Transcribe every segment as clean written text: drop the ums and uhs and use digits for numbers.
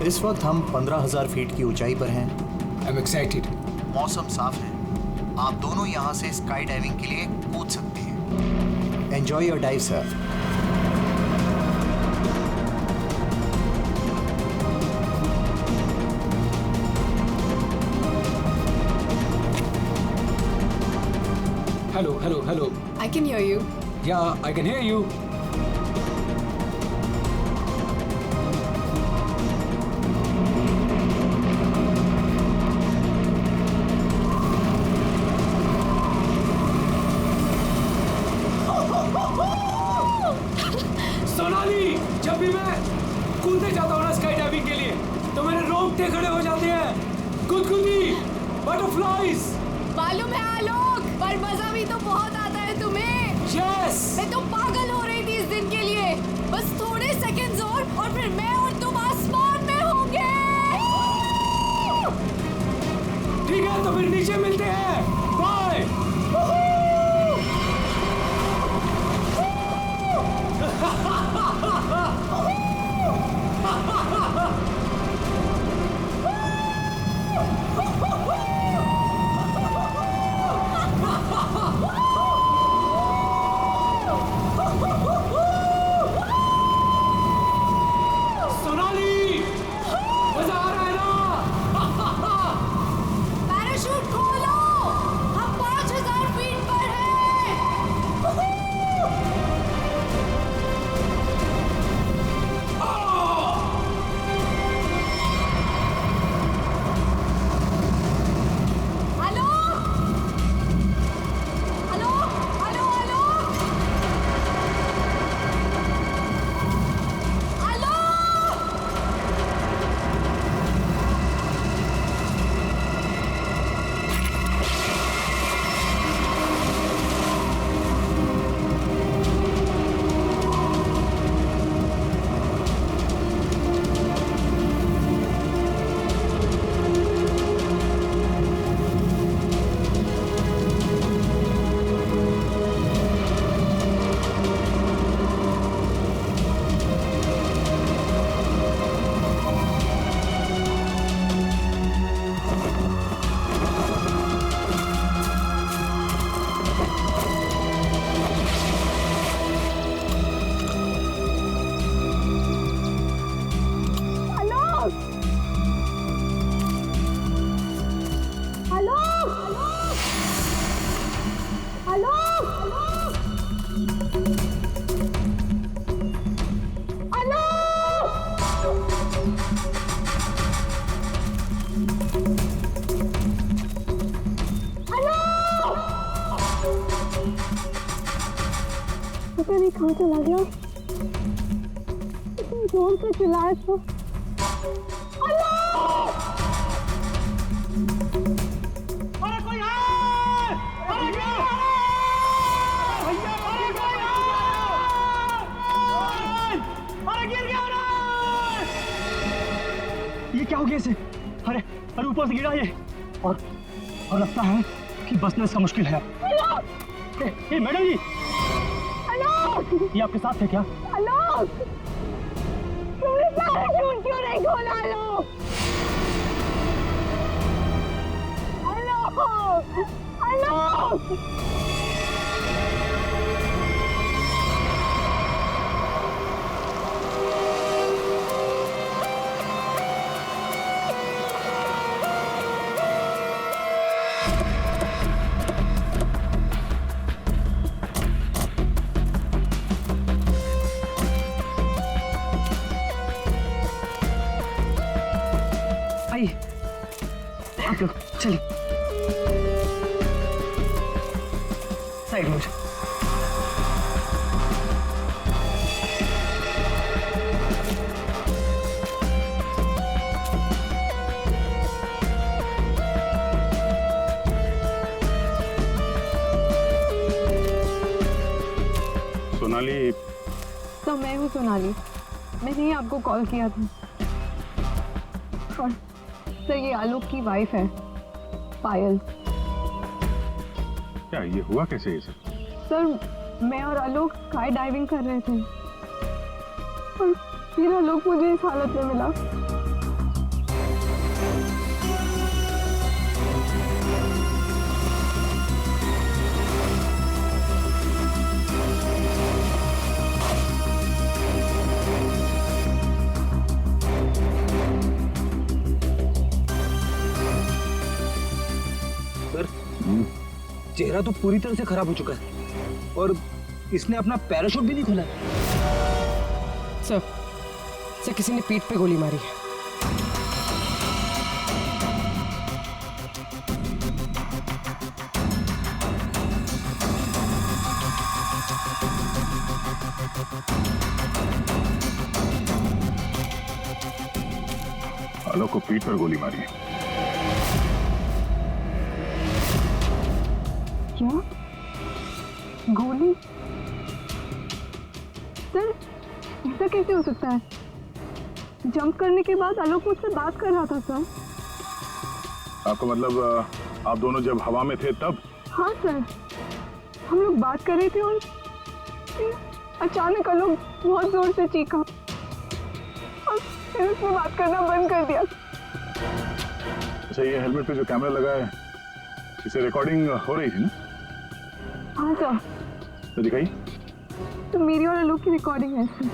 इस वक्त हम 15,000 फीट की ऊंचाई पर हैं। I am excited. मौसम साफ है, आप दोनों यहाँ से स्काई डाइविंग के लिए कूद सकते हैं। Enjoy your dive sir. Hello, hello, hello. I can hear you. Yeah, I can hear you. Sonali, जब भी मैं कूदने जाता हूँ ना स्काई डाइविंग के लिए, तो मेरे रोंगटे खड़े हो जाते हैं। गुदगुदी, बटरफ्लाइज। मालूम है आलोक, पर मजा भी तो बहुत आता है तुम्हें। यस। मैं तो पागल हो रही थी इस दिन के लिए। बस थोड़े सेकंड्स और फिर मैं और तुम आसमान में होंगे। ठीक है, तो फिर नीचे मिलते हैं। बाय। सोनाली, मजा आ रहा है ना? पैराशूट खोलो, हम 5,000 फीट पर हैं। Hello hello hello hello hello. पता नहीं कहाँ चला गया। इतनी जोर से चिल्लाया तो। अरे कोई है! अरे क्या है? भैया, अरे कोई है! अरे गिर गया रे! ये क्या हो गया इसे? अरे अरे ऊपर से गिरा ये और लगता है कि बचना इसका मुश्किल है। ए मैडम जी, ये आपके साथ है क्या? आलोक, तुमने पैराशूट क्यों नहीं खोला आलोक? आलोक, आलोक। आप लोग चलिए साइड में। सोनाली, तो मैं हूँ सोनाली। मैंने ही आपको कॉल किया था। और सर, ये आलोक की वाइफ है, पायल। क्या ये हुआ कैसे ये सब? सर, मैं और आलोक स्काई डाइविंग कर रहे थे और फिर आलोक मुझे इस हालत में मिला। चेहरा तो पूरी तरह से खराब हो चुका है और इसने अपना पैराशूट भी नहीं खोला। सर किसी ने पीठ पे गोली मारी है। आलोक को पीठ पर गोली मारी है। क्या गोली? सर ऐसा कैसे हो सकता है? जंप करने के बाद आलोक मुझसे बात कर रहा था सर। आपका मतलब आप दोनों जब हवा में थे तब? हाँ सर, हम लोग बात कर रहे थे और अचानक आलोक बहुत जोर से चीखा और फिर उसने बात करना बंद कर दिया। अच्छा, ये हेलमेट पे जो कैमरा लगा है इसे रिकॉर्डिंग हो रही थी ना? हाँ सर। तो दिखाई। तो मेरी और आलोक की रिकॉर्डिंग है सर।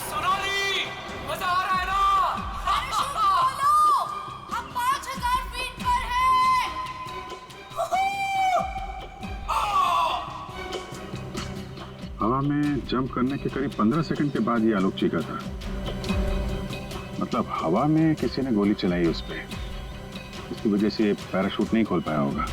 सोनाली, मजा आ रहा है ना? हम 5000 फीट पर हैं। हवा में जंप करने के करीब 15 सेकंड के बाद ये आलोक चीखा था। मतलब हवा में किसी ने गोली चलाई उस पे, इसकी वजह से पैराशूट नहीं खोल पाया होगा।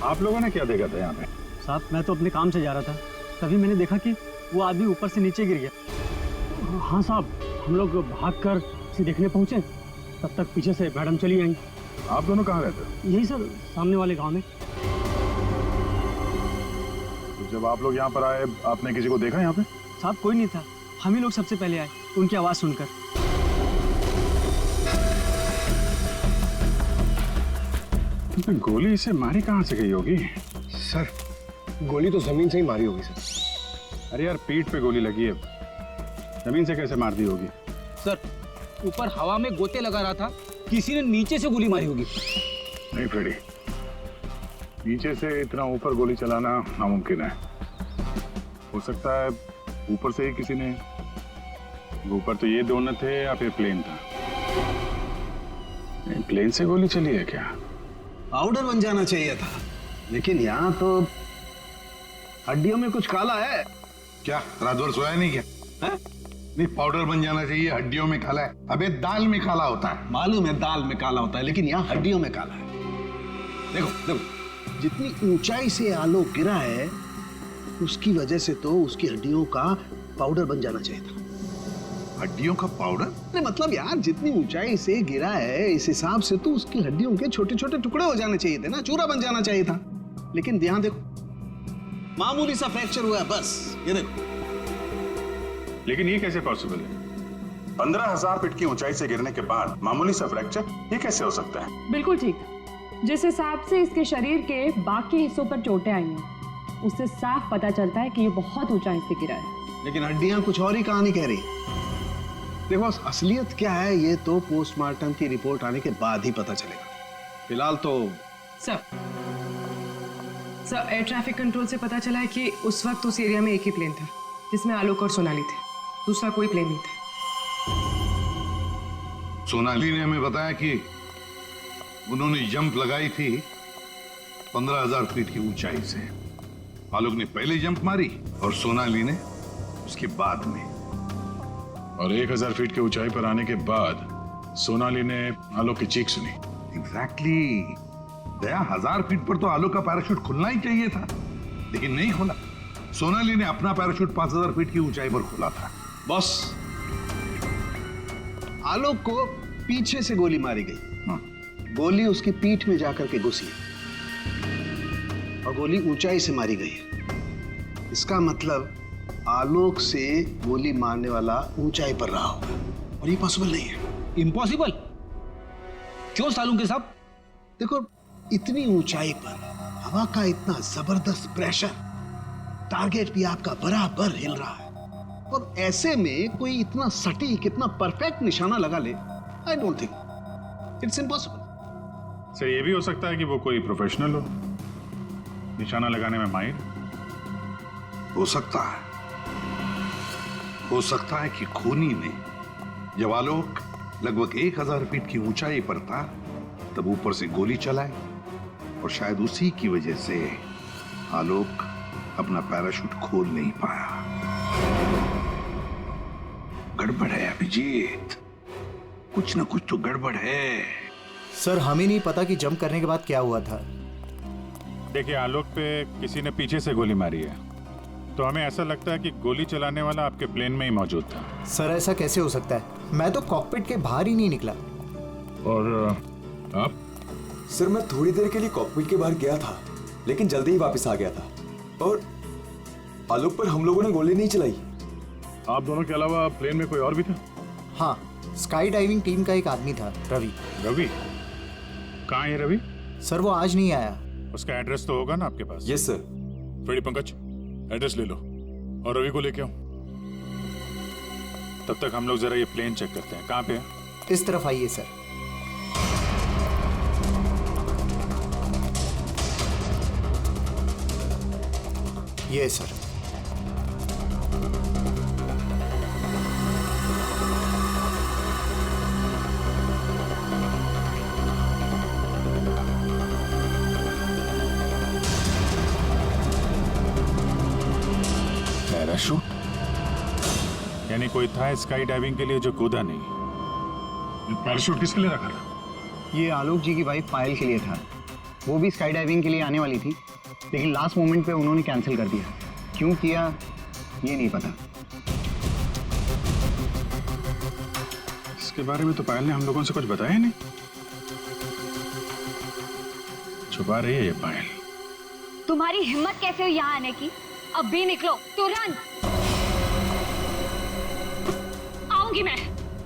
आप लोगों ने क्या देखा था यहाँ पे? साहब मैं तो अपने काम से जा रहा था, तभी मैंने देखा कि वो आदमी ऊपर से नीचे गिर गया। हाँ साहब, हम लोग भागकर उसे देखने पहुंचे, तब तक पीछे से मैडम चली आई। आप दोनों कहाँ रहते हो? यही सर, सामने वाले गांव में। तो जब आप लोग यहाँ पर आए आपने किसी को देखा यहाँ पे? साहब कोई नहीं था, हम ही लोग सबसे पहले आए उनकी आवाज सुनकर। तो गोली इसे मारी कहाँ से गई होगी? सर गोली तो जमीन से ही मारी होगी सर। अरे यार, पीठ पे गोली लगी है, जमीन से कैसे मार दी होगी? सर ऊपर हवा में गोते लगा रहा था, किसी ने नीचे से गोली मारी होगी। नहीं फ्रेडी, नीचे से इतना ऊपर गोली चलाना नामुमकिन है। हो सकता है ऊपर से ही किसी ने, ऊपर तो ये दोनों थे या फिर प्लेन था। प्लेन से गोली चली है क्या? पाउडर बन जाना चाहिए था, लेकिन यहाँ तो हड्डियों में कुछ काला है। क्या रात भर सोया नहीं क्या? है? नहीं, पाउडर बन जाना चाहिए, हड्डियों में काला है। अबे दाल में काला होता है। मालूम है दाल में काला होता है, लेकिन यहाँ हड्डियों में काला है। देखो देखो, जितनी ऊंचाई से आलोक गिरा है उसकी वजह से तो उसकी हड्डियों का पाउडर बन जाना चाहिए था। हड्डियों का पाउडर? अरे मतलब यार, जितनी ऊंचाई से गिरा है इस हिसाब से तो उसकी हड्डियों के छोटे छोटे टुकड़े हो जाने चाहिए थे ना, चूरा बन जाना चाहिए था। लेकिन यहाँ देखो, मामूली सा फ्रैक्चर हुआ है बस, ये देखो। लेकिन ये कैसे पॉसिबल है? 15,000 फीट की ऊंचाई से गिरने के बाद मामूली सा फ्रैक्चर, ये कैसे हो सकता है? बिल्कुल ठीक। जिस हिसाब से इसके शरीर के बाकी हिस्सों पर चोटें आई हैं, उससे साफ पता चलता है कि ये बहुत ऊंचाई से गिरा है। लेकिन हड्डियां कुछ और ही कहानी कह रही। देखो असलियत क्या है ये तो पोस्टमार्टम की रिपोर्ट आने के बाद ही पता चलेगा। फिलहाल तो सर एयर ट्रैफिक कंट्रोल से पता चला है कि उस वक्त उस एरिया में एक ही प्लेन था जिसमें आलोक और सोनाली थे, दूसरा कोई प्लेन नहीं था। सोनाली ने हमें बताया कि उन्होंने जंप लगाई थी 15,000 फीट की ऊंचाई से। आलोक ने पहले जंप मारी और सोनाली ने उसके बाद में। और 1,000 फीट की ऊंचाई पर आने के बाद सोनाली ने आलोक की चीख सुनी। एग्जैक्टली। दया, 1000 फीट पर तो आलोक का पैराशूट खुलना ही चाहिए था, लेकिन नहीं खोला। सोनाली ने अपना पैराशूट 5,000 फीट की ऊंचाई पर खोला था। बॉस, आलोक को पीछे से गोली मारी गई। गोली उसकी पीठ में जाकर के घुसी और गोली ऊंचाई से मारी गई है। इसका मतलब आलोक से गोली मारने वाला ऊंचाई पर रहा होगा, और ये पॉसिबल नहीं है। इम्पॉसिबल क्यों सालू के साहब? देखो, इतनी ऊंचाई पर हवा का इतना जबरदस्त प्रेशर, टारगेट भी आपका बराबर हिल रहा है, और ऐसे में कोई इतना सटीक, इतना परफेक्ट निशाना लगा ले, I don't think, it's impossible. Sir, ये भी हो सकता है कि वो कोई प्रोफेशनल हो निशाना लगाने में माहिर। हो सकता है कि खूनी ने जब आलोक लगभग 1000 फीट की ऊंचाई पर था तब ऊपर से गोली चलाई और शायद उसी की वजह से आलोक अपना पैराशूट खोल नहीं पाया। गड़बड़ है अभिजीत, कुछ ना कुछ तो गड़बड़ है। सर हमें नहीं पता कि जंप करने के बाद क्या हुआ था। देखिए, आलोक पे किसी ने पीछे से गोली मारी है, तो हमें ऐसा लगता है कि गोली चलाने वाला आपके प्लेन में ही मौजूद था। सर ऐसा कैसे हो सकता है? मैं तो कॉकपिट के बाहर ही नहीं निकला। और आप? सर मैं थोड़ी देर के लिए कॉकपिट के बाहर गया था, लेकिन जल्दी ही वापस आ गया था और आलोक पर हम लोगों ने गोली नहीं चलाई। आप दोनों के अलावा प्लेन में कोई और भी था? हाँ, स्काई डाइविंग टीम का एक आदमी था, रवि। रवि? कहाँ है रवि? सर वो आज नहीं आया। उसका एड्रेस तो होगा ना आपके पास? Yes sir. Freddy Pankaj, address ले लो और रवि को लेके आओ। तब तक हम लोग जरा ये प्लेन चेक करते हैं। कहाँ पे है? इस तरफ आइए सर। ये सर। पैराशूट? यानी कोई था स्काई डाइविंग के लिए जो कूदा नहीं। पैराशूट किसके लिए रखा था? ये आलोक जी की वाइफ पायल के लिए था। वो भी स्काई डाइविंग के लिए आने वाली थी, लेकिन लास्ट मोमेंट पे उन्होंने कैंसिल कर दिया। क्यों किया ये नहीं पता। इसके बारे में तो पायल ने हम लोगों से कुछ बताया नहीं। छुपा रही है ये पायल। तुम्हारी हिम्मत कैसे हुई यहाँ आने की? अब भी निकलो तुरंत। आऊंगी मैं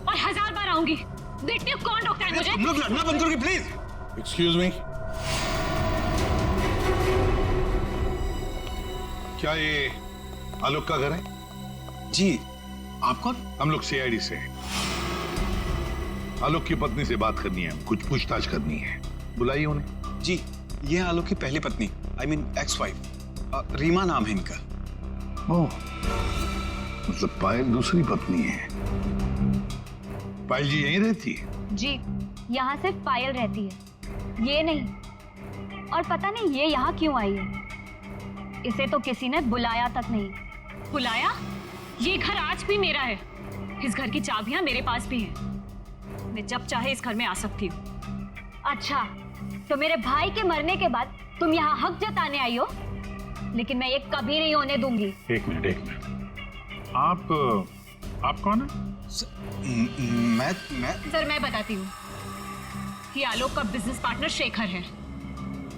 और 1000 बार आऊंगी। देखती हूँ कौन रोकता है मुझे। तुम लोग लड़ना बंद करोगे प्लीज? एक्सक्यूज मी, क्या ये आलोक का घर है? जी। आप कौन? हम लोग सीआईडी से हैं। आलोक की पत्नी से बात करनी है, कुछ पूछताछ करनी है। बुलाइए उन्हें। जी, ये है आलोक की पहली पत्नी, I mean ex wife, Reema नाम है इनका। ओह, मतलब पायल दूसरी पत्नी है। पायल जी यहीं रहती है? जी, यहाँ सिर्फ पायल रहती है, ये नहीं। और पता नहीं ये यहाँ क्यों आई है। इसे तो किसी ने बुलाया तक नहीं। बुलाया? ये घर आज भी मेरा है। इस घर की चाबियां मेरे पास भी हैं। मैं जब चाहे इस घर में आ सकती हूँ। अच्छा, तो मेरे भाई के मरने के बाद तुम यहाँ हक जताने आई हो, लेकिन मैं ये कभी नहीं होने दूंगी। एक मिनट। आप कौन है? मैं सर मैं बताती हूँ। ये आलोक का बिजनेस पार्टनर शेखर है।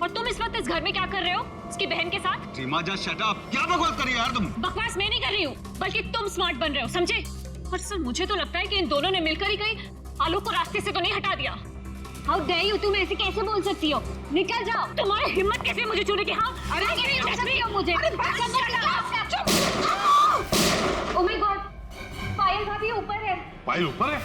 और तुम इस वक्त इस घर में क्या कर रहे हो? उसकी बहन के साथ? Reema just shut up. क्या बकवास कर रही हो यार तुम? बकवास मैं नहीं कर रही हूँ, बल्कि तुम स्मार्ट बन रहे हो, समझे? और सर मुझे तो लगता है कि इन दोनों ने मिलकर ही कहीं आलोक को रास्ते से तो नहीं हटा दिया। हाउ डेयर यू, तुम ऐसे कैसे बोल सकती हो? निकल जाओ। तुम्हारी हिम्मत कैसे मुझे छूने की? हाँ, अरे मुझे। ओह माय गॉड, पायल भाभी ऊपर है। पायल ऊपर है?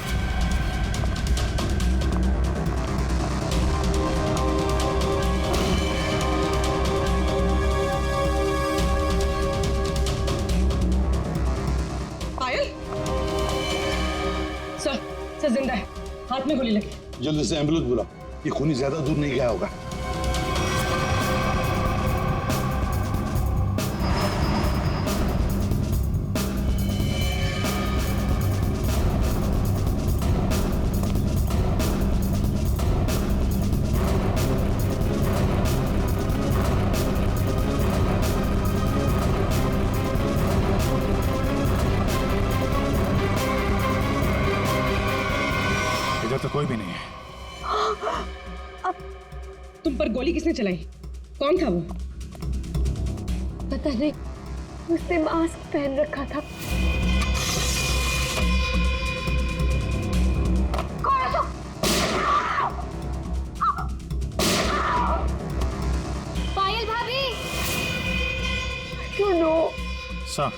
पायल? सर जिंदा है, हाथ में गोली लगी। जल्दी से एम्बुलेंस बुलाओ, ये खूनी ज्यादा दूर नहीं गया होगा। इधर तो कोई भी नहीं है। तुम पर गोली किसने चलाई? कौन था वो? पता नहीं, उसने मास्क पहन रखा था। पायल भाभी। क्यों नो? सर,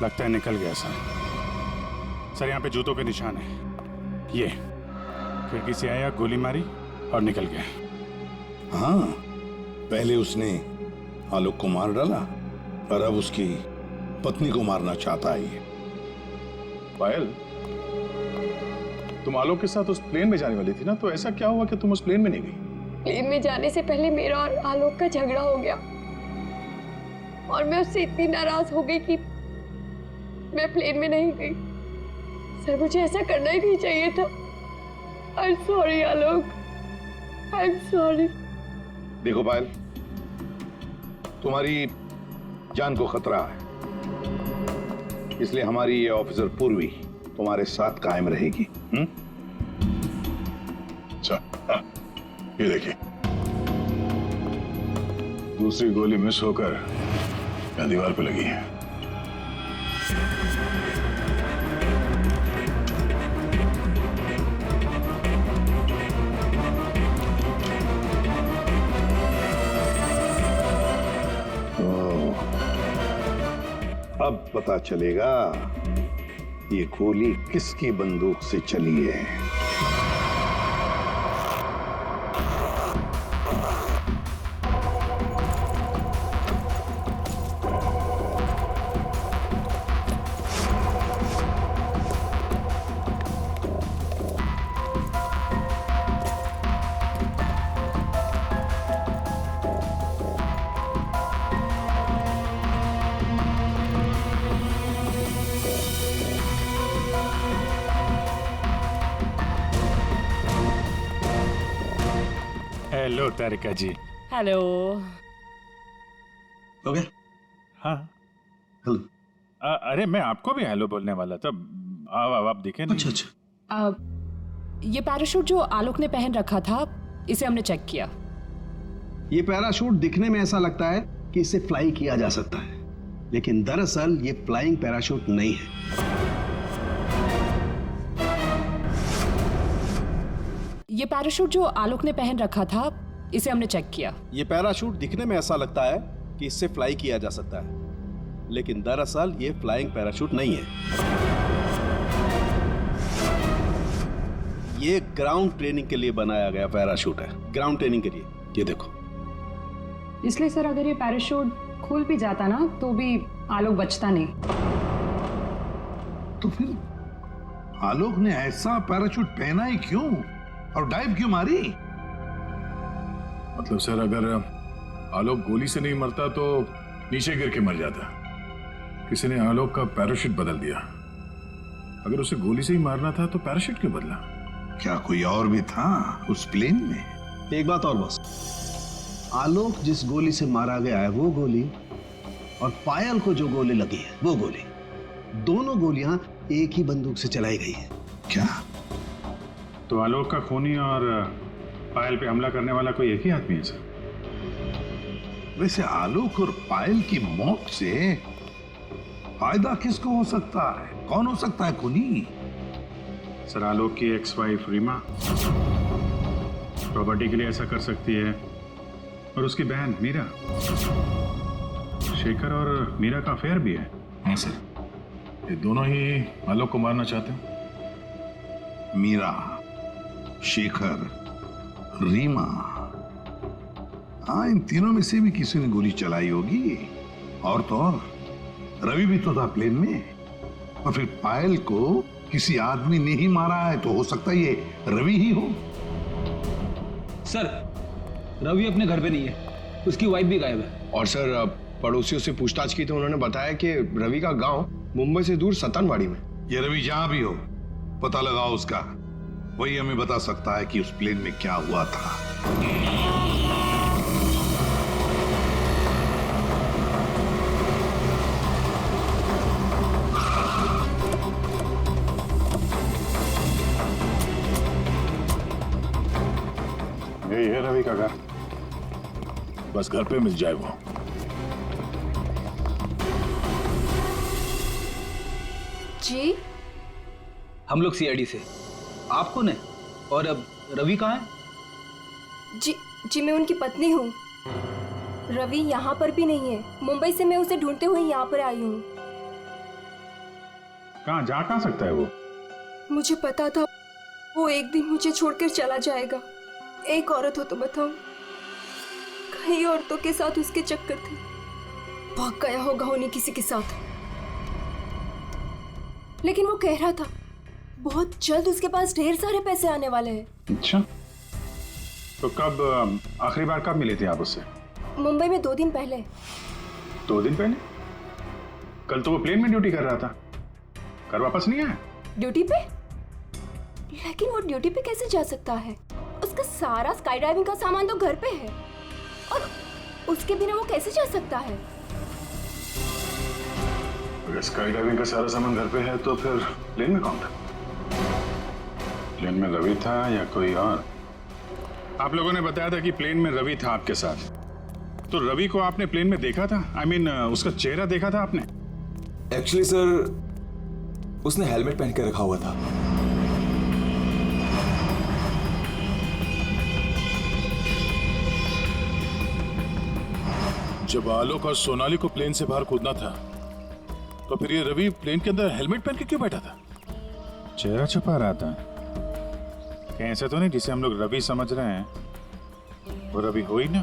लगता है निकल गया सर। सर यहाँ पे जूतों के निशान है। ये खिड़की से आया, गोली मारी और निकल गया। हाँ, पहले उसने आलोक को मार डाला और अब उसकी पत्नी को मारना चाहता है ये। पायल, तुम आलोक के साथ उस प्लेन में जाने वाली थी ना, तो ऐसा क्या हुआ कि तुम उस प्लेन में नहीं गई? प्लेन में जाने से पहले मेरा और आलोक का झगड़ा हो गया और मैं उससे इतनी नाराज हो गई कि मैं प्लेन में नहीं गई। सर, मुझे ऐसा करना ही नहीं चाहिए था। I am sorry Alok, I am sorry. देखो पायल, तुम्हारी जान को खतरा है, इसलिए हमारी ये ऑफिसर पूर्वी तुम्हारे साथ कायम रहेगी। अच्छा, ये देखिए, दूसरी गोली मिस होकर यहाँ दीवार पे लगी है। अब पता चलेगा ये गोली किसकी बंदूक से चली है। हेलो तारिका जी। हेलो। हो गया? हाँ। हेलो। अरे मैं आपको भी हेलो बोलने वाला था। आप दिखे नहीं। अच्छा अच्छा। ये पैराशूट जो आलोक ने पहन रखा था, इसे हमने चेक किया। ये पैराशूट दिखने में ऐसा लगता है कि इसे फ्लाई किया जा सकता है, लेकिन दरअसल ये फ्लाइंग पैराशूट नहीं है। ये पैराशूट जो आलोक ने पहन रखा था, इसे हमने चेक किया। ये पैराशूट दिखने में ऐसा लगता है कि इससे फ्लाई किया जा सकता है, लेकिन दरअसल ये फ्लाइंग पैराशूट नहीं है। ये ग्राउंड ट्रेनिंग के लिए बनाया गया पैराशूट है, ग्राउंड ट्रेनिंग के लिए। ये देखो। इसलिए सर, अगर ये पैराशूट खुल भी जाता ना, तो भी आलोक बचता नहीं। तो फिर आलोक ने ऐसा पैराशूट पहना ही क्यों और डाइव क्यों मारी? मतलब सर, अगर आलोक गोली से नहीं मरता तो नीचे गिर के मर जाता। किसी ने आलोक का पैराशूट बदल दिया। अगर उसे गोली से ही मारना था तो पैराशूट क्यों बदला? क्या कोई और भी था उस प्लेन में? एक बात और बस, आलोक जिस गोली से मारा गया है वो गोली और पायल को जो गोली लगी है वो गोली, दोनों गोलियां एक ही बंदूक से चलाई गई है। क्या? तो आलोक का खूनी और पायल पे हमला करने वाला कोई एक ही आदमी है सर? वैसे आलोक और पायल की मौत से फायदा किसको हो सकता है? कौन हो सकता है खूनी? सर, आलोक की एक्स वाइफ रीमा प्रॉपर्टी के लिए ऐसा कर सकती है, और उसकी बहन मीरा। शेखर और मीरा का अफेयर भी है। हाँ सर। ये दोनों ही आलोक को मारना चाहते हैं। मीरा, शेखर, रीमा, हाँ, इन तीनों में से भी किसी ने गोली चलाई होगी। और तो और रवि भी तो था प्लेन में, और फिर पायल को किसी आदमी ने ही मारा है, तो हो सकता है ये रवि ही हो। सर, रवि अपने घर पे नहीं है, उसकी वाइफ भी गायब है। और सर, पड़ोसियों से पूछताछ की तो उन्होंने बताया कि रवि का गांव मुंबई से दूर सतनवाड़ी में। ये रवि जहां भी हो, पता लगाओ उसका, वही हमें बता सकता है कि उस प्लेन में क्या हुआ था। यही है रवि का घर, बस घर पे मिल जाए वो। जी, हम लोग सीआईडी से। आप कौन है और अब रवि कहाँ है? जी मैं उनकी पत्नी हूँ। रवि यहाँ पर भी नहीं है। मुंबई से मैं उसे ढूंढते हुए यहाँ पर आई हूँ। कहाँ जा कहाँ सकता है वो? मुझे पता था वो एक दिन मुझे छोड़कर चला जाएगा। एक औरत हो तो बताओ, कई औरतों के साथ उसके चक्कर थे, भाग गया होगा उन्हीं किसी के साथ। लेकिन वो कह रहा था बहुत जल्द उसके पास ढेर सारे पैसे आने वाले हैं। अच्छा, तो कब आखिरी बार कब मिले थे आप उससे? मुंबई में 2 दिन पहले। 2 दिन पहले? कल तो वो प्लेन में ड्यूटी कर रहा था, घर वापस नहीं आया? ड्यूटी पे? लेकिन वो ड्यूटी पे कैसे जा सकता है? उसका सारा स्काई डाइविंग का सामान तो घर पे है, और उसके बिना वो कैसे जा सकता है? अगर स्काई डाइविंग का सारा सामान घर पे है तो फिर प्लेन में कौन था? प्लेन में रवि था या कोई और? आप लोगों ने बताया था कि प्लेन में रवि था आपके साथ, तो रवि को आपने प्लेन में देखा था? I mean, उसका चेहरा देखा था आपने? एक्चुअली सर, उसने हेलमेट पहन के रखा हुआ था। जब आलोक और सोनाली को प्लेन से बाहर कूदना था, तो फिर ये रवि प्लेन के अंदर हेलमेट पहन के क्यों बैठा था? चेहरा छुपा रहा था। कहीं ऐसा तो नहीं जिसे हम लोग रवि समझ रहे हैं वो रवि हो ही ना?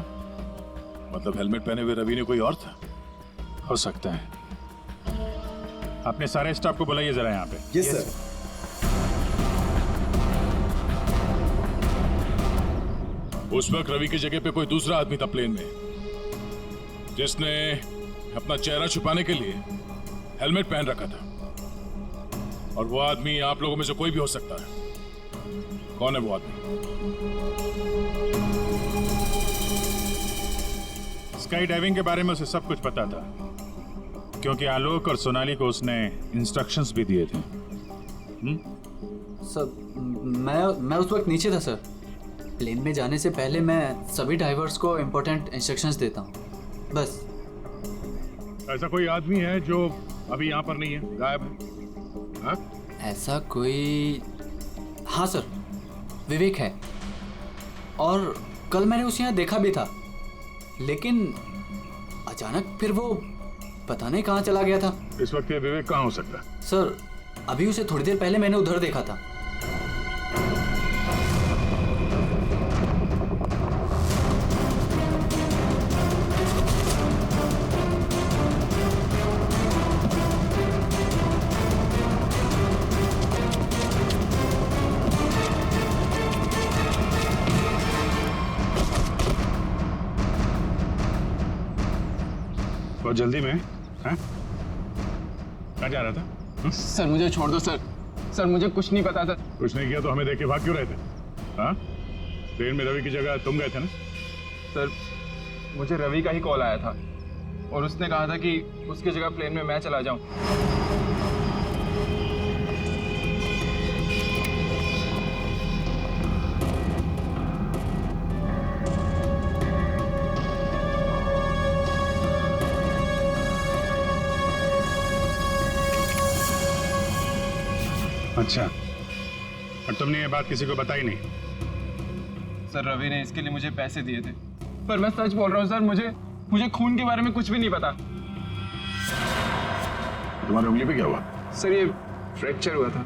मतलब हेलमेट पहने हुए रवि ने कोई और था? हो सकता है। अपने सारे स्टाफ को बुलाइए जरा यहाँ पे। Yes sir. उस वक्त रवि की जगह पे कोई दूसरा आदमी था प्लेन में, जिसने अपना चेहरा छुपाने के लिए हेलमेट पहन रखा था। और वो आदमी आप लोगों में से कोई भी हो सकता है। कौन है वो आदमी? स्काई डाइविंग के बारे में उसे सब कुछ पता था, क्योंकि आलोक और सोनाली को उसने इंस्ट्रक्शंस भी दिए थे। सर, मैं उस वक्त नीचे था सर। प्लेन में जाने से पहले मैं सभी डाइवर्स को इम्पोर्टेंट इंस्ट्रक्शंस देता हूँ, बस। ऐसा कोई आदमी है जो अभी यहाँ पर नहीं है, गायब है? हाँ? ऐसा कोई? हाँ सर, विवेक है, और कल मैंने उसे यहाँ देखा भी था, लेकिन अचानक फिर वो पता नहीं कहाँ चला गया था। इस वक्त ये विवेक कहाँ हो सकता है? सर, अभी उसे थोड़ी देर पहले मैंने उधर देखा था। बहुत जल्दी में? हैं? कहाँ जा रहा था? सर मुझे छोड़ दो सर। सर मुझे कुछ नहीं पता सर। कुछ नहीं किया तो हमें देख के भाग क्यों रहे थे? हाँ? ट्रेन में रवि की जगह तुम गए थे ना? सर मुझे रवि का ही कॉल आया था, और उसने कहा था कि उसकी जगह प्लेन में मैं चला जाऊं। अच्छा, और तुमने ये बात किसी को बताई नहीं? सर रवि ने इसके लिए मुझे पैसे दिए थे, पर मैं सच बोल रहा हूँ सर, मुझे खून के बारे में कुछ भी नहीं पता। तुम्हारी उंगली पे क्या हुआ? सर ये फ्रैक्चर हुआ था।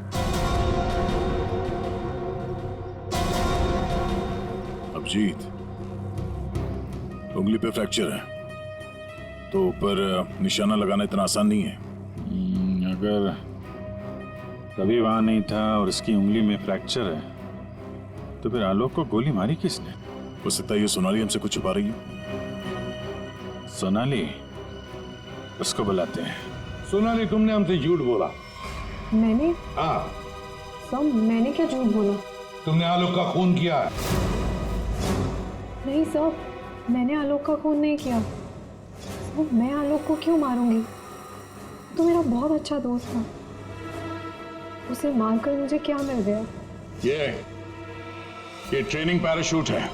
अभिजीत, उंगली पे फ्रैक्चर है तो ऊपर निशाना लगाना इतना आसान नहीं है। अगर रवि वहां नहीं था और इसकी उंगली में फ्रैक्चर है, तो फिर आलोक को गोली मारी किसने? हो सकता है ये सोनाली हमसे कुछ छुपा रही है। सोनाली, उसको बुलाते हैं। सोनाली, तुमने हमसे झूठ बोला। मैंने? हाँ। सब मैंने क्या झूठ बोला? तुमने आलोक का खून किया है। नहीं सब, मैंने आलोक का खून नहीं किया। सब, मैं आलोक को क्यों मारूंगी? तो मेरा बहुत अच्छा दोस्त था, उसे मारकर मुझे क्या मिल गया? ये ट्रेनिंग पैराशूट है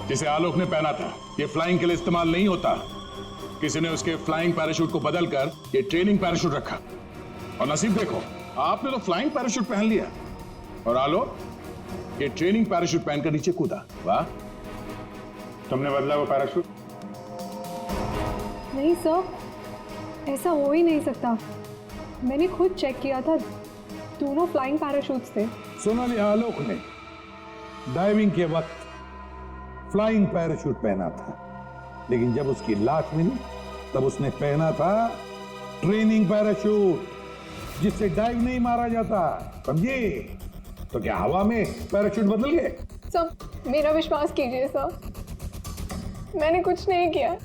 जिसे आलोक ने पहना था। ये फ्लाइंग के लिए इस्तेमाल नहीं होता। किसी ने उसके फ्लाइंग पैराशूट को बदलकर ये ट्रेनिंग पैराशूट रखा, और नसीब देखो, आपने तो फ्लाइंग पैराशूट पहन लिया और आलोक ये ट्रेनिंग पैराशूट पहनकर नीचे कूदा। वाह, तुमने बदला वो पैराशूट? नहीं सर, ऐसा हो ही नहीं सकता। मैंने खुद चेक किया था, दोनों फ्लाइंग पैराशूट्स थे, सोनाली आलोक ने डाइविंग के वक्त फ्लाइंग पैराशूट पहना था, लेकिन जब उसकी लाश मिली तब उसने पहना था ट्रेनिंग पैराशूट, जिससे डाइव नहीं मारा जाता, समझे? तो क्या हवा में पैराशूट बदल गए? सर मेरा विश्वास कीजिए सर, मैंने कुछ नहीं किया,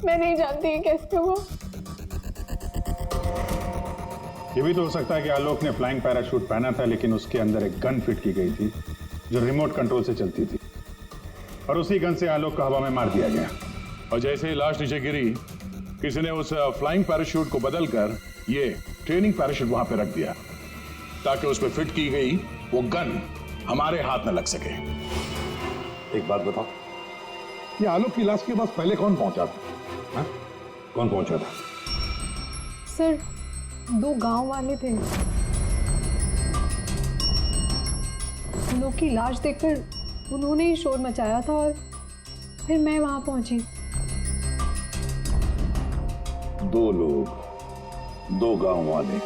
मैं नहीं जानती ये कैसे हुआ। ये भी तो हो सकता है कि आलोक ने फ्लाइंग पैराशूट पहना था, लेकिन उसके अंदर एक गन फिट की गई थी जो रिमोट कंट्रोल से चलती थी, और उसी गन से आलोक को हवा में मार दिया गया। और जैसे ही लाश नीचे गिरी, किसी ने उस फ्लाइंग पैराशूट को बदलकर ये ट्रेनिंग पैराशूट वहां पे रख दिया, ताकि उस पर फिट की गई वो गन हमारे हाथ में लग सके। एक बात बताओ, ये आलोक की लाश के पास पहले कौन पहुंचा था? हा? कौन पहुंचा था? सर 2 गांव वाले थे, उन लोग की लाश देखकर उन्होंने ही शोर मचाया था और फिर मैं वहां पहुंची। 2 लोग, 2 गांव वाले।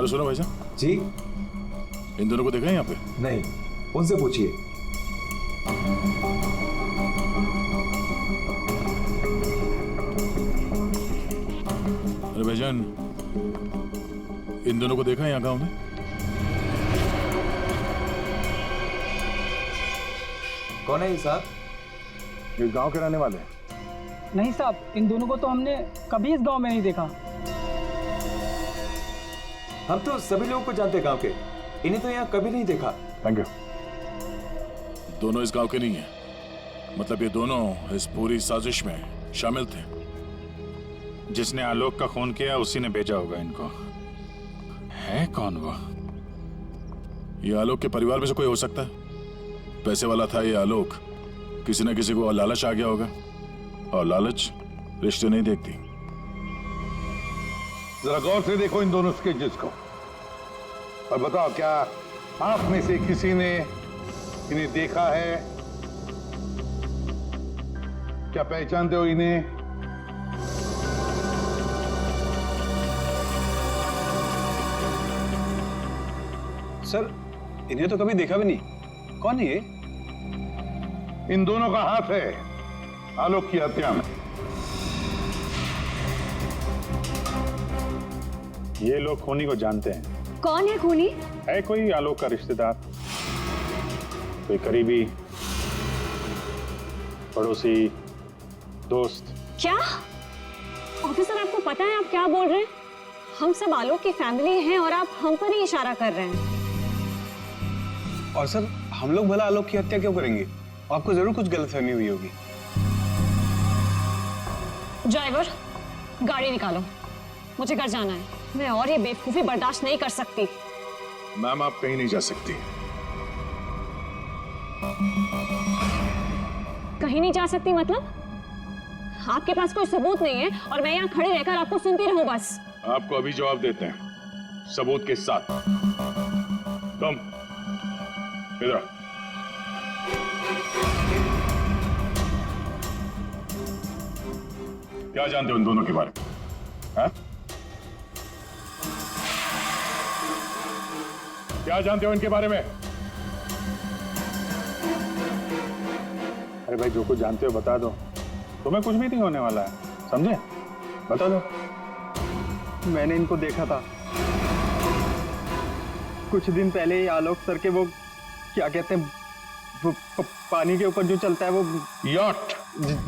सुनो भाईजान जी, इन दोनों को देखा है यहाँ पे? नहीं, उनसे पूछिए। अरे भाईजान, इन दोनों को देखा है यहाँ गांव में? कौन है ये साहब? ये गांव के रहने वाले हैं। नहीं साहब, इन दोनों को तो हमने कभी इस गांव में नहीं देखा। हम तो सभी लोगों को जानते हैं गांव के, इन्हें तो यहाँ कभी नहीं देखा। Thank you. दोनों इस गांव के नहीं हैं, मतलब ये दोनों इस पूरी साजिश में शामिल थे। जिसने आलोक का खून किया उसी ने भेजा होगा इनको। है कौन वो? ये आलोक के परिवार में से कोई हो सकता है। पैसे वाला था ये आलोक, किसी न किसी को लालच आ गया होगा, और लालच रिश्ते नहीं देखती। जरा गौर से देखो इन दोनों स्केचेस को और बताओ, क्या आप में से किसी ने इन्हें देखा है? क्या पहचानते हो इन्हें? सर, इन्हें तो कभी देखा भी नहीं। कौन है ये? इन दोनों का हाथ है आलोक की हत्या में। ये लोग खूनी को जानते हैं। कौन है खूनी? है कोई आलोक का रिश्तेदार, कोई करीबी, पड़ोसी, दोस्त। क्या ऑफिसर, आपको पता है आप क्या बोल रहे हैं? हम सब आलोक की फैमिली हैं और आप हम पर ही इशारा कर रहे हैं। और सर, हम लोग भला आलोक की हत्या क्यों करेंगे? आपको जरूर कुछ गलतफहमी हुई होगी। ड्राइवर, गाड़ी निकालो, मुझे घर जाना है। मैं और ये बेवकूफी बर्दाश्त नहीं कर सकती। मैम, आप कहीं नहीं जा सकती। कहीं नहीं जा सकती मतलब? आपके पास कोई सबूत नहीं है और मैं यहाँ खड़े रहकर आपको सुनती रहूं बस? आपको अभी जवाब देते हैं, सबूत के साथ। तुम इधर आओ। क्या जानते हो इन दोनों के बारे में? हाँ? क्या जानते हो इनके बारे में? अरे भाई, जो कुछ जानते हो बता दो, तुम्हें कुछ भी नहीं होने वाला है, समझे? बता दो। मैंने इनको देखा था कुछ दिन पहले ही। आलोक सर के वो क्या कहते हैं, वो पानी के ऊपर जो चलता है वो यॉट।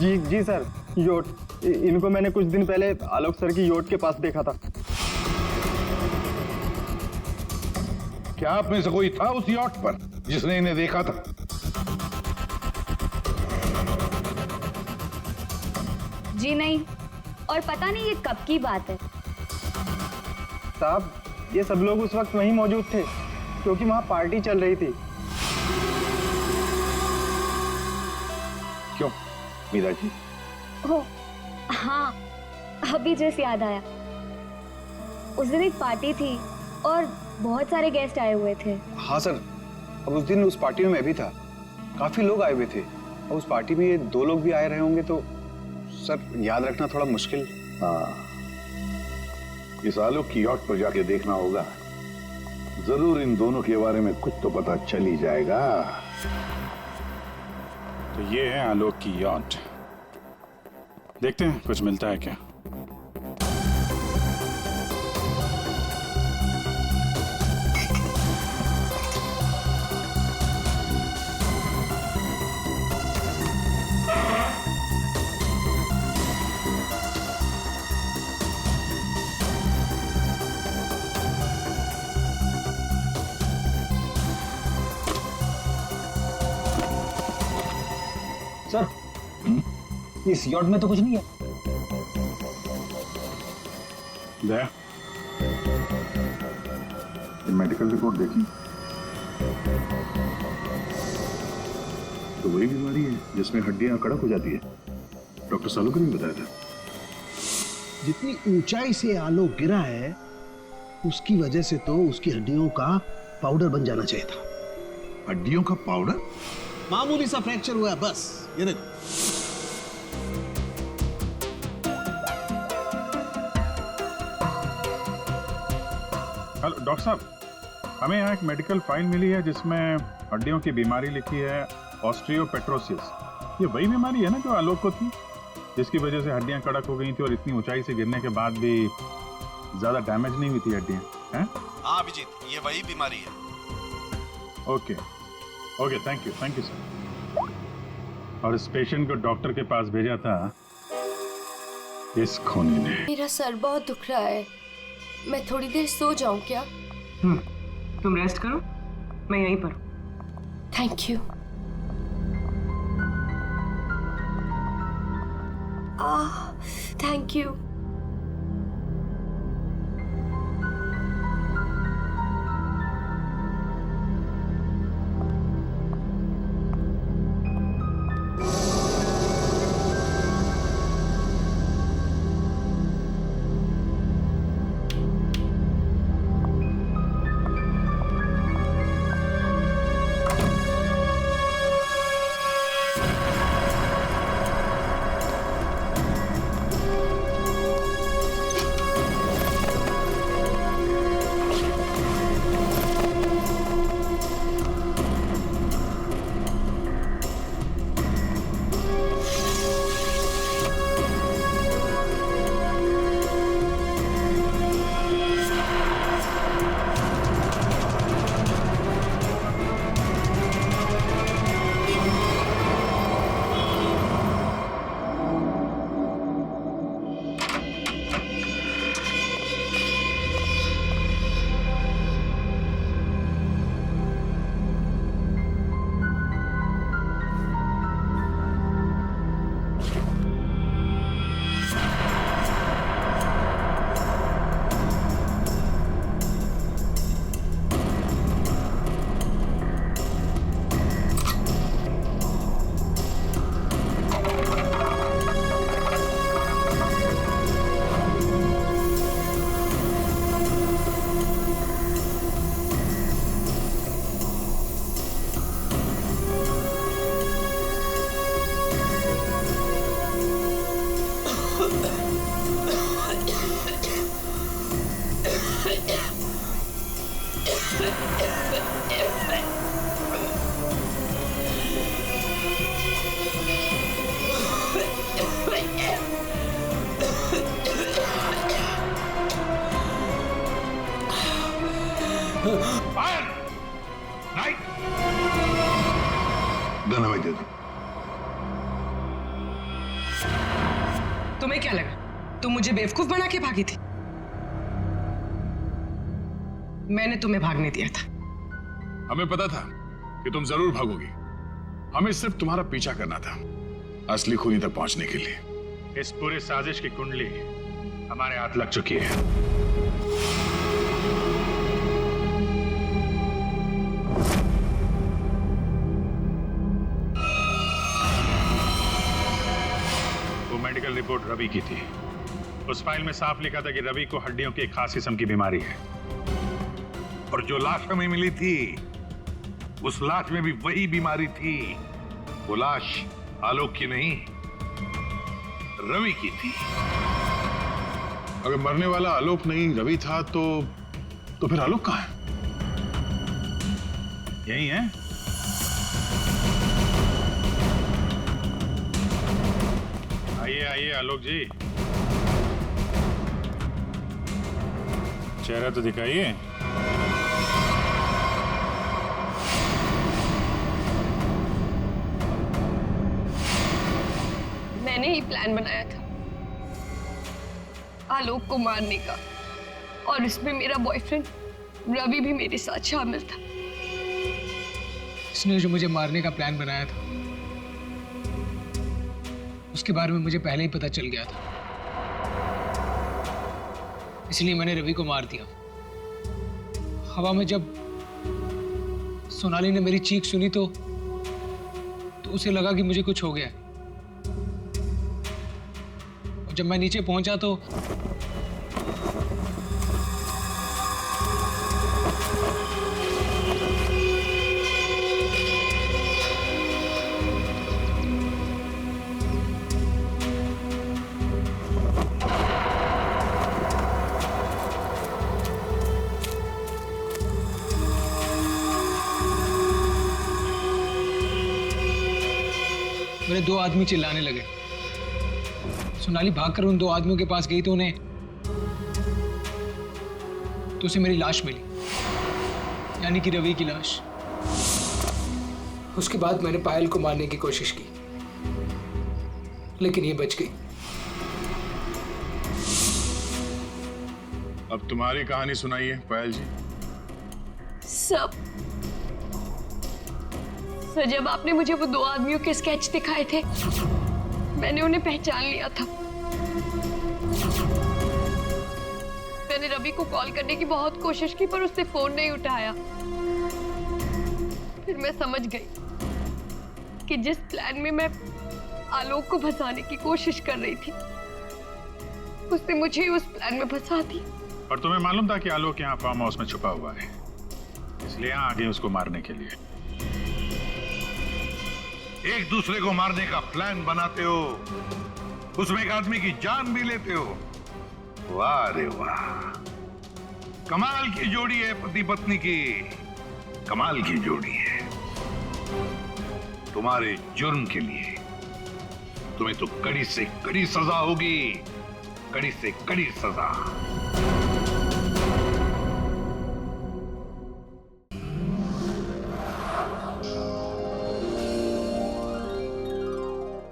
जी सर, योट। इनको मैंने कुछ दिन पहले आलोक सर की योट के पास देखा था। क्या आप में से कोई था उस यॉट पर जिसने इन्हें देखा था? जी नहीं, और पता नहीं ये कब की बात है। साहब, ये सब लोग उस वक्त वहीं मौजूद थे क्योंकि वहां पार्टी चल रही थी। क्यों मीरा जी? हो हाँ, अभी जस्ट याद आया। उस दिन एक पार्टी थी और बहुत सारे गेस्ट आए हुए थे। हाँ सर, अब उस दिन उस पार्टी में मैं भी था, काफी लोग आए हुए थे। अब उस पार्टी में ये 2 लोग भी आए रहे होंगे तो सर याद रखना थोड़ा मुश्किल। हाँ, इस आलोक की यॉट पर जाके देखना होगा, जरूर इन दोनों के बारे में कुछ तो पता चल ही जाएगा। तो ये है आलोक की यॉट, देखते हैं कुछ मिलता है क्या। सर, इस यॉट में तो कुछ नहीं है। दया, ये मेडिकल रिपोर्ट देखी तो वही बीमारी है जिसमें हड्डियां कड़क हो जाती है। डॉक्टर सालुकर ने बताया था। जितनी ऊंचाई से आलोक गिरा है उसकी वजह से तो उसकी हड्डियों का पाउडर बन जाना चाहिए था। हड्डियों का पाउडर? मामूली सा फ्रैक्चर हुआ है बस, ये देखो। हेलो डॉक्टर साहब, हमें यहाँ एक मेडिकल फाइल मिली है जिसमें हड्डियों की बीमारी लिखी है, ऑस्टियोपेट्रोसिस। ये वही बीमारी है ना जो आलोक को थी, जिसकी वजह से हड्डियां कड़क हो गई थी और इतनी ऊंचाई से गिरने के बाद भी ज्यादा डैमेज नहीं हुई थी हड्डियां, हैं? हाँ अभिजीत, ये वही बीमारी है। Okay okay, thank you sir. और इस पेशेंट को डॉक्टर के पास भेजा था इस खूनी ने। मेरा सर बहुत दुख रहा है, मैं थोड़ी देर सो जाऊं क्या? तुम रेस्ट करो, मैं यहीं पर हूं। Thank you. Thank you. Gun हमें दे दो। तुम्हें क्या लगा तुम मुझे बेवकूफ बना के भागी थी? मैंने तुम्हें भागने दिया था। हमें पता था कि तुम जरूर भागोगी, हमें सिर्फ तुम्हारा पीछा करना था असली खूनी तक पहुंचने के लिए। इस पूरी साजिश की कुंडली हमारे हाथ लग चुकी है। वो मेडिकल रिपोर्ट रवि की थी। उस फाइल में साफ लिखा था कि रवि को हड्डियों की एक खास किस्म की बीमारी है। और जो लाश हमें मिली थी, उस लाश में भी वही बीमारी थी। वो लाश आलोक की नहीं, रवि की थी। अगर मरने वाला आलोक नहीं रवि था तो फिर आलोक कहाँ है? यही है? आइए आइए आलोक जी, चेहरा तो दिखाइए। मैंने ही प्लान बनाया था आलोक को मारने का, और इसमें मेरा बॉयफ्रेंड रवि भी मेरे साथ शामिल था। इसने जो मुझे मारने का प्लान बनाया था, उसके बारे में मुझे पहले ही पता चल गया था, इसलिए मैंने रवि को मार दिया। हवा में जब सोनाली ने मेरी चीख सुनी तो उसे लगा कि मुझे कुछ हो गया। और जब मैं नीचे पहुंचा तो मेरे दो आदमी चिल्लाने लगे। सोनाली भागकर उन दो आदमियों के पास गई तो उसे मेरी लाश मिली, यानी कि रवि की लाश। उसके बाद मैंने पायल को मारने की कोशिश की, लेकिन ये बच गई। अब तुम्हारी कहानी सुनाइए पायल जी। सर, जब आपने मुझे वो दो आदमियों के स्केच दिखाए थे, मैंने उन्हें पहचान लिया था। मैंने रवि को कॉल करने की बहुत कोशिश की, पर उसने फोन नहीं उठाया। फिर मैं समझ गई कि जिस प्लान में मैं आलोक को फंसाने की कोशिश कर रही थी, उसने मुझे उस प्लान में फंसा दी। और तुम्हें मालूम था कि आलोक यहाँ फार्म हाउस में छुपा हुआ है, इसलिए यहाँ आ गए उसको मारने के लिए। एक दूसरे को मारने का प्लान बनाते हो, उसमें एक आदमी की जान भी लेते हो। वाह रे वाह, कमाल की जोड़ी है पति पत्नी की, कमाल की जोड़ी है। तुम्हारे जुर्म के लिए तुम्हें तो कड़ी से कड़ी सजा होगी, कड़ी से कड़ी सजा।